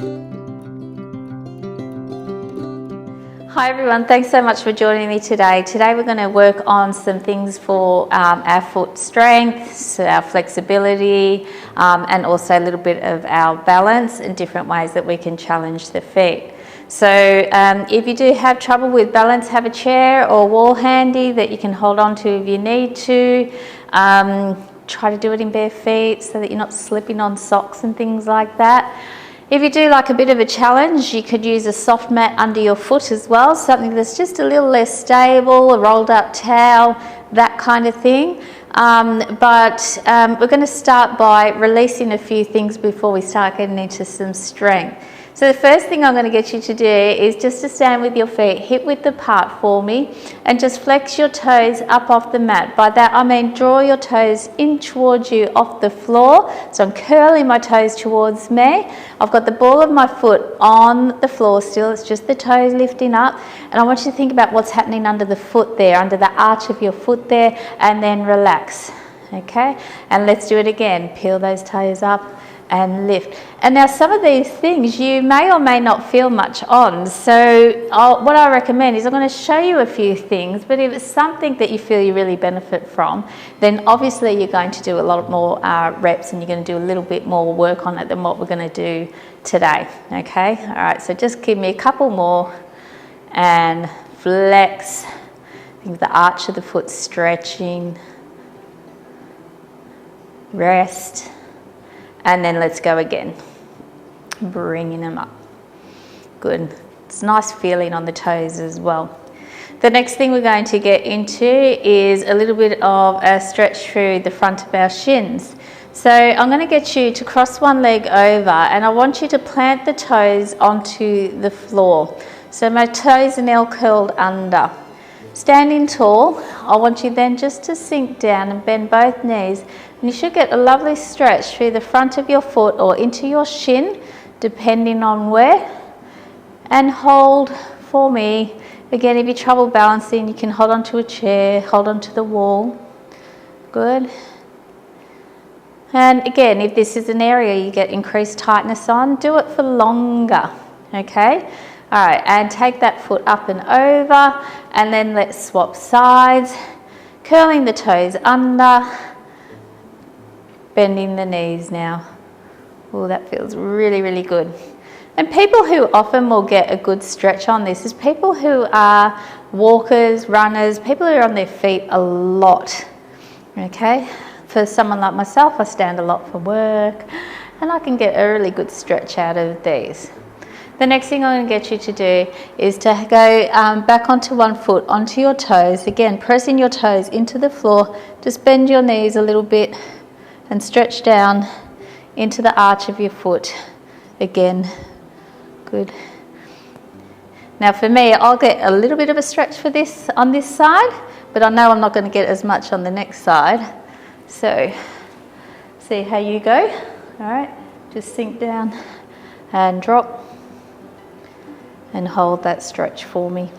Hi everyone, thanks so much for joining me today. Today we're going to work on some things for our foot strength, so our flexibility, and also a little bit of our balance and different ways that we can challenge the feet. So if you do have trouble with balance, have a chair or wall handy that you can hold on to if you need to. Try to do it in bare feet so that you're not slipping on socks and things like that. If you do like a bit of a challenge, you could use a soft mat under your foot as well, something that's just a little less stable, a rolled up towel, that kind of thing. But we're going to start by releasing a few things before we start getting into some strength. So the first thing I'm going to get you to do is just to stand with your feet hip width apart for me and just flex your toes up off the mat. By that I mean draw your toes in towards you off the floor. So I'm curling my toes towards me. I've got the ball of my foot on the floor still, it's just the toes lifting up, and I want you to think about what's happening under the foot there, under the arch of your foot there, and then relax. Okay, and let's do it again. Peel those toes up and lift. And now some of these things you may or may not feel much on, so what I recommend is I'm going to show you a few things, but if it's something that you feel you really benefit from, then obviously you're going to do a lot more reps, and you're going to do a little bit more work on it than what we're going to do today. Okay, all right, so just give me a couple more and flex. I think the arch of the foot stretching, rest. And then let's go again, bringing them up. Good. It's a nice feeling on the toes as well. The next thing we're going to get into is a little bit of a stretch through the front of our shins. So I'm going to get you to cross one leg over, and I want you to plant the toes onto the floor. So my toes are now curled under. Standing tall, I want you then just to sink down and bend both knees, and you should get a lovely stretch through the front of your foot or into your shin, depending on where. And hold for me. Again, if you have trouble balancing, you can hold onto a chair, hold onto the wall. Good. And again, if this is an area you get increased tightness on, do it for longer. Okay? All right, and take that foot up and over, and then let's swap sides, curling the toes under, bending the knees now. Oh, that feels really, really good. And people who often will get a good stretch on this is people who are walkers, runners, people who are on their feet a lot. Okay, for someone like myself, I stand a lot for work, and I can get a really good stretch out of these. The next thing I'm going to get you to do is to go back onto one foot, onto your toes. Again, pressing your toes into the floor. Just bend your knees a little bit and stretch down into the arch of your foot. Again, good. Now for me, I'll get a little bit of a stretch for this on this side, but I know I'm not going to get as much on the next side. So, see how you go. All right, just sink down and drop. And hold that stretch for me.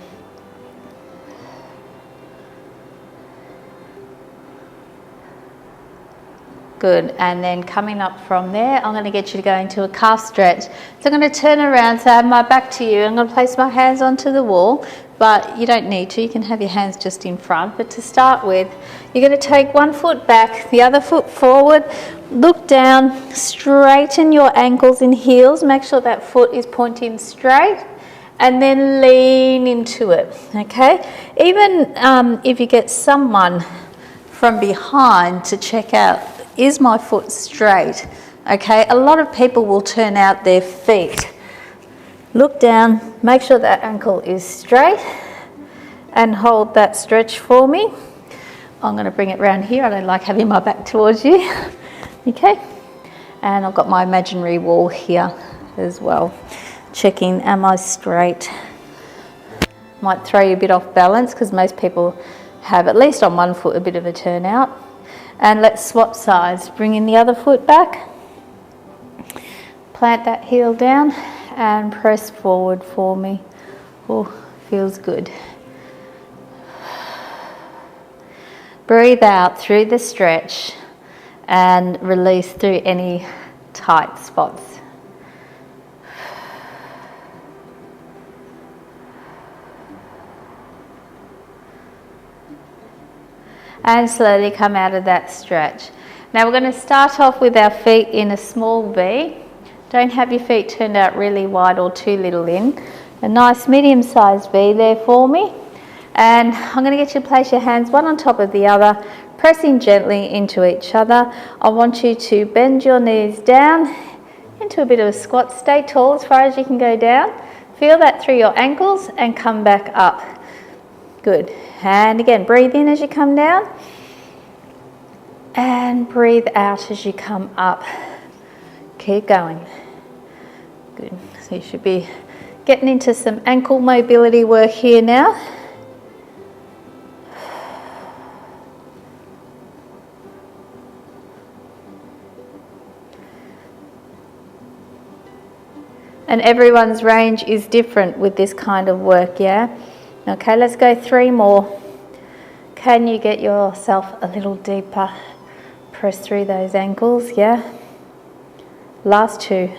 Good, and then coming up from there, I'm going to get you to go into a calf stretch. So I'm going to turn around, so I have my back to you. I'm going to place my hands onto the wall, but you don't need to. You can have your hands just in front. But to start with, you're going to take one foot back, the other foot forward, look down, straighten your ankles and heels. Make sure that foot is pointing straight. And then lean into it, okay? Even if you get someone from behind to check out, is my foot straight? Okay, a lot of people will turn out their feet. Look down, make sure that ankle is straight, and hold that stretch for me. I'm going to bring it around here. I don't like having my back towards you. Okay, and I've got my imaginary wall here as well. Checking, am I straight? Might throw you a bit off balance because most people have, at least on one foot, a bit of a turnout. And let's swap sides. Bring in the other foot back. Plant that heel down and press forward for me. Oh, feels good. Breathe out through the stretch and release through any tight spots. and slowly come out of that stretch. Now we're going to start off with our feet in a small V. Don't have your feet turned out really wide or too little in. A nice medium-sized V there for me. And I'm going to get you to place your hands one on top of the other, pressing gently into each other. I want you to bend your knees down into a bit of a squat. Stay tall as far as you can go down. Feel that through your ankles and come back up. Good. And again, breathe in as you come down. And breathe out as you come up. Keep going. Good. So you should be getting into some ankle mobility work here now. And everyone's range is different with this kind of work, yeah? Okay, let's go 3 more. Can you get yourself a little deeper? Press through those ankles, yeah? Last 2.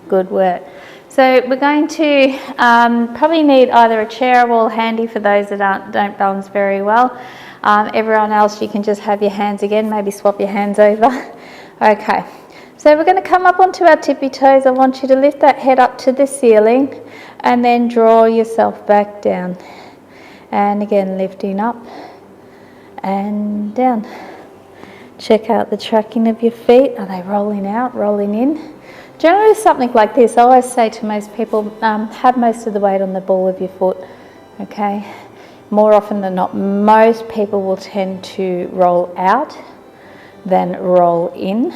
Good work. So we're going to probably need either a chair or wall handy for those that don't balance very well. Everyone else, you can just have your hands again, maybe swap your hands over. Okay, so we're going to come up onto our tippy toes. I want you to lift that head up to the ceiling and then draw yourself back down. And again, lifting up and down. Check out the tracking of your feet. Are they rolling out, rolling in? Generally something like this, I always say to most people, have most of the weight on the ball of your foot, okay? More often than not, most people will tend to roll out than roll in.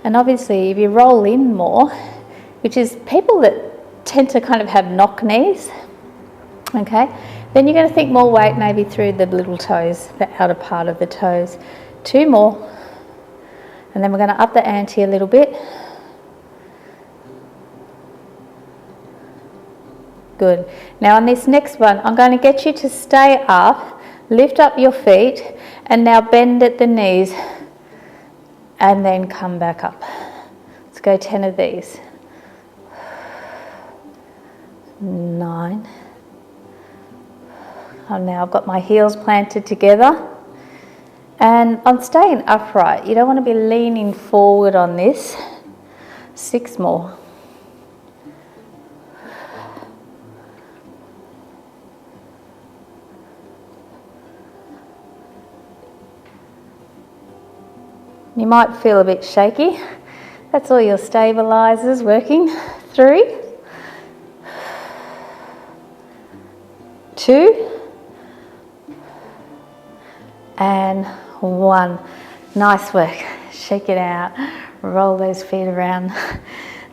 And obviously if you roll in more, which is people that tend to kind of have knock knees, okay? Then you're going to think more weight maybe through the little toes, the outer part of the toes. 2 more. And then we're going to up the ante a little bit. Good. Now on this next one, I'm going to get you to stay up, lift up your feet, and now bend at the knees, and then come back up. Let's go 10 of these. 9. And now I've got my heels planted together, and I'm staying upright. You don't want to be leaning forward on this. 6 more. You might feel a bit shaky. That's all your stabilizers working. 3, 2, and 1. Nice work. Shake it out. Roll those feet around.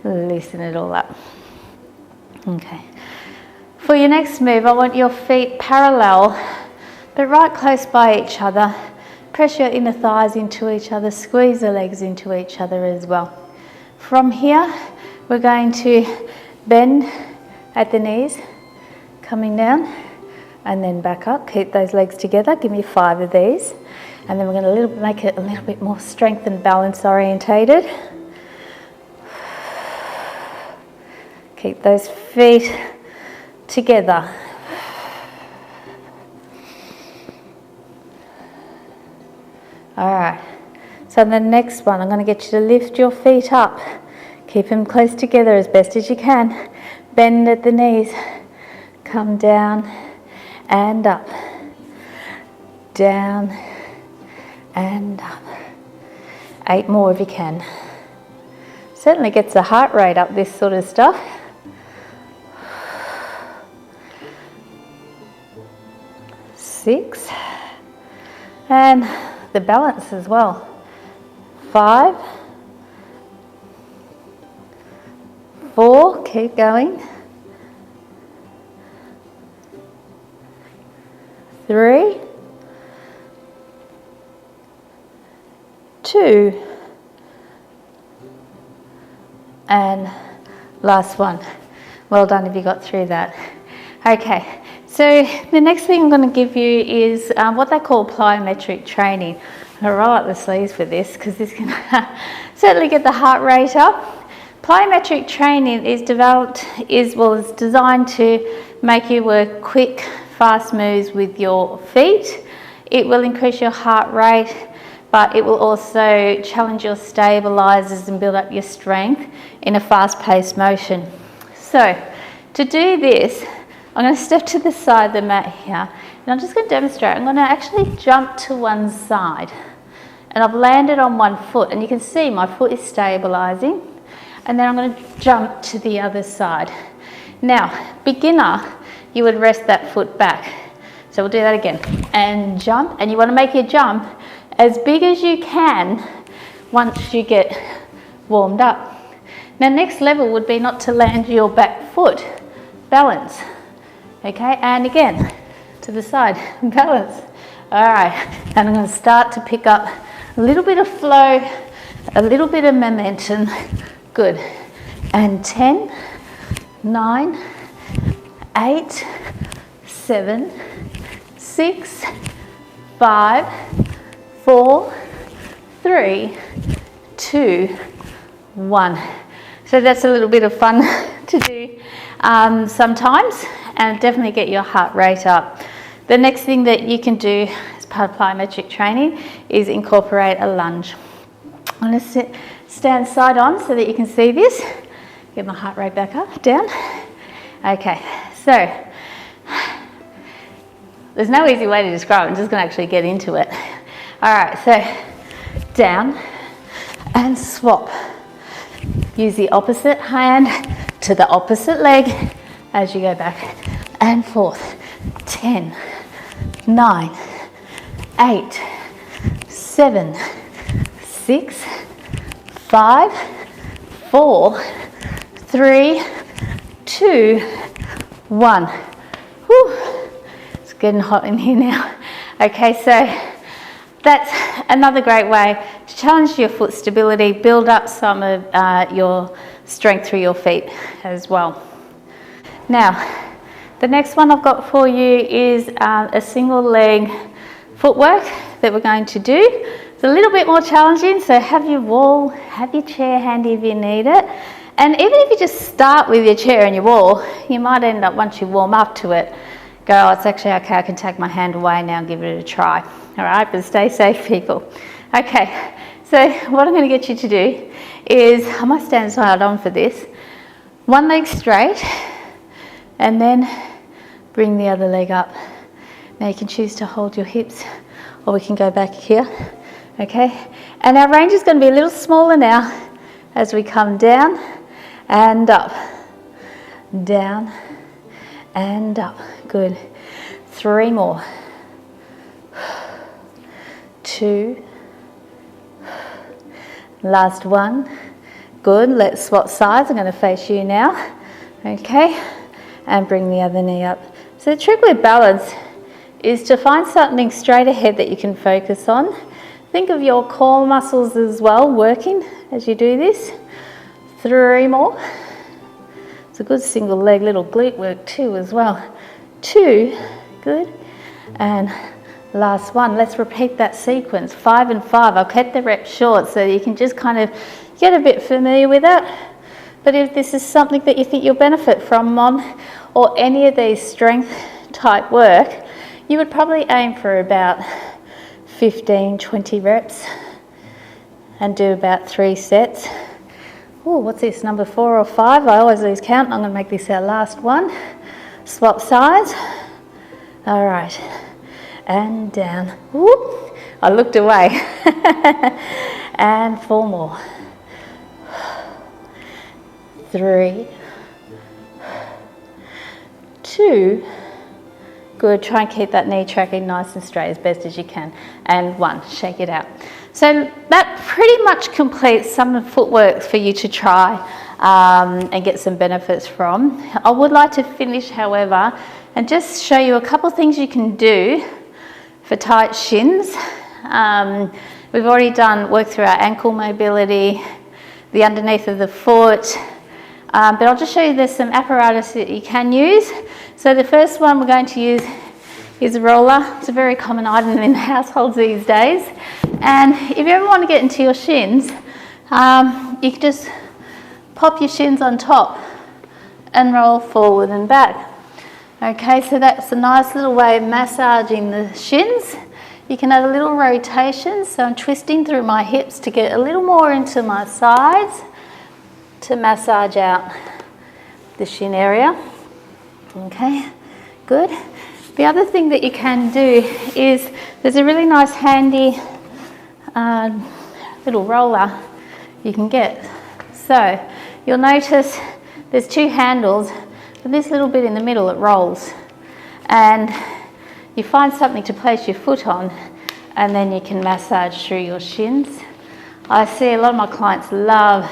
Loosen it all up. Okay. For your next move, I want your feet parallel, but right close by each other. Press your inner thighs into each other, squeeze the legs into each other as well. From here, we're going to bend at the knees, coming down, and then back up. Keep those legs together. Give me 5 of these. And then we're going to make it a little bit more strength and balance orientated. Keep those feet together. All right, so the next one, I'm going to get you to lift your feet up. Keep them close together as best as you can. Bend at the knees. Come down and up. Down and up. 8 more if you can. Certainly gets the heart rate up, this sort of stuff. 6. And the balance as well. 5, 4, keep going. 3, 2, and last one. Well done if you got through that. Okay, so the next thing I'm going to give you is what they call plyometric training. I'm gonna roll up the sleeves for this because this can certainly get the heart rate up. Plyometric training is designed to make you work quick, fast moves with your feet. It will increase your heart rate, but it will also challenge your stabilizers and build up your strength in a fast-paced motion. So, to do this, I'm going to step to the side of the mat here, and I'm just going to demonstrate. I'm going to actually jump to one side, and I've landed on one foot, and you can see my foot is stabilizing. And then I'm going to jump to the other side. Now, beginner, you would rest that foot back. So we'll do that again. And jump, and you want to make your jump as big as you can once you get warmed up. Now, next level would be not to land your back foot. Balance. Okay, and again, to the side, balance. All right, and I'm going to start to pick up a little bit of flow, a little bit of momentum. Good. And 10, 9, 8, 7, 6, 5, 4, 3, 2, 1. So that's a little bit of fun to do sometimes, and definitely get your heart rate up. The next thing that you can do as part of plyometric training is incorporate a lunge. I'm going to stand side on so that you can see this. Get my heart rate back up, down. Okay, so there's no easy way to describe it. I'm just going to actually get into it. All right, so down and swap. Use the opposite hand to the opposite leg as you go back and forth. 10, 9, 8, 7, 6, 5, 4, 3, 2, 1. Whew. It's getting hot in here now. Okay, so that's another great way to challenge your foot stability, build up some of your strength through your feet as well. Now, the next one I've got for you is a single leg footwork that we're going to do. It's a little bit more challenging, so have your wall, have your chair handy if you need it. And even if you just start with your chair and your wall, you might end up, once you warm up to it, go, oh, it's actually okay, I can take my hand away now and give it a try. All right, but stay safe, people. Okay, so what I'm going to get you to do is, I might stand side on for this, one leg straight, and then bring the other leg up. Now you can choose to hold your hips, or we can go back here, okay? And our range is going to be a little smaller now as we come down and up, down and up. Good. 3 more. 2. Last one. Good. Let's swap sides. I'm going to face you now. Okay. And bring the other knee up. So the trick with balance is to find something straight ahead that you can focus on. Think of your core muscles as well working as you do this. 3 more. It's a good single leg, little glute work too as well. 2. Good. And last one. Let's repeat that sequence. 5 and 5. I'll cut the reps short so you can just kind of get a bit familiar with it. But if this is something that you think you'll benefit from on, or any of these strength type work, you would probably aim for about 15, 20 reps and do about 3 sets. Oh, what's this, number 4 or 5? I always lose count. I'm going to make this our last one. Swap sides. All right. And down. Whoop. I looked away. And 4 more. 3. 2. Good. Try and keep that knee tracking nice and straight as best as you can. And 1. Shake it out. So that pretty much completes some of the footwork for you to try and get some benefits from. I would like to finish, however, and just show you a couple of things you can do for tight shins. We've already done work through our ankle mobility, the underneath of the foot, but I'll just show you there's some apparatus that you can use. So the first one we're going to use is a roller. It's a very common item in households these days. And if you ever want to get into your shins, you can just pop your shins on top and roll forward and back. Okay, so that's a nice little way of massaging the shins. You can add a little rotation, so I'm twisting through my hips to get a little more into my sides to massage out the shin area. Okay, good. The other thing that you can do is there's a really nice handy little roller you can get. So you'll notice there's two handles, but this little bit in the middle, it rolls. And you find something to place your foot on, and then you can massage through your shins. I see a lot of my clients love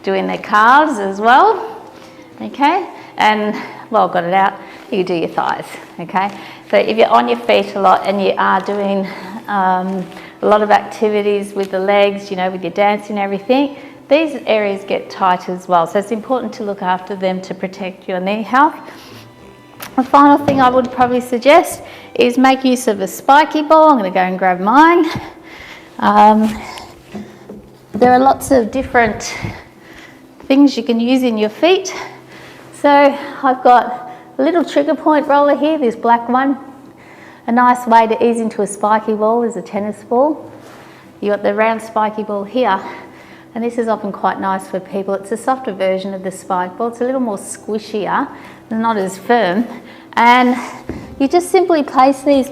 doing their calves as well. Okay, and well, got it out, you do your thighs. Okay, so if you're on your feet a lot and you are doing a lot of activities with the legs, you know, with your dancing and everything, these areas get tight as well. So it's important to look after them to protect your knee health. The final thing I would probably suggest is make use of a spiky ball. I'm going to go and grab mine. There are lots of different things you can use in your feet. So I've got a little trigger point roller here, this black one. A nice way to ease into a spiky ball is a tennis ball. You got the round spiky ball here, and this is often quite nice for people. It's a softer version of the spike ball. It's a little more squishier, not as firm. And you just simply place these,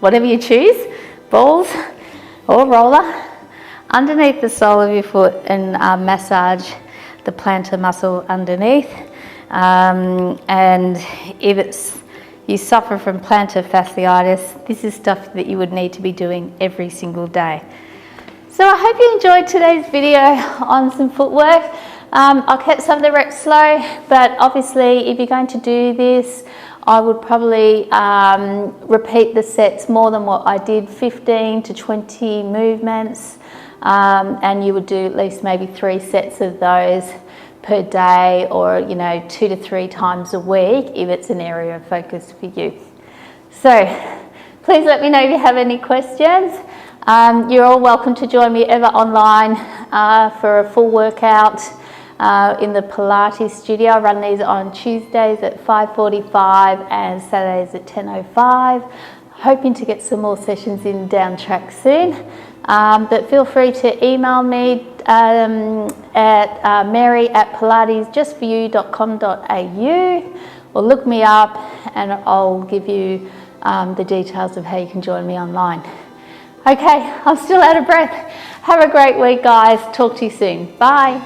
whatever you choose, balls or roller, underneath the sole of your foot and massage the plantar muscle underneath. And if you suffer from plantar fasciitis, this is stuff that you would need to be doing every single day. So I hope you enjoyed today's video on some footwork. I kept some of the reps slow, but obviously if you're going to do this, I would probably repeat the sets more than what I did, 15 to 20 movements, and you would do at least maybe 3 sets of those per day, or 2 to 3 times a week if it's an area of focus for you. So please let me know if you have any questions. You're all welcome to join me ever online for a full workout in the Pilates studio. I run these on Tuesdays at 5:45 and Saturdays at 10:05. Hoping to get some more sessions in down track soon. But feel free to email me at mary@pilatesjustforyou.com.au, or look me up and I'll give you the details of how you can join me online. Okay, I'm still out of breath. Have a great week, guys. Talk to you soon. Bye.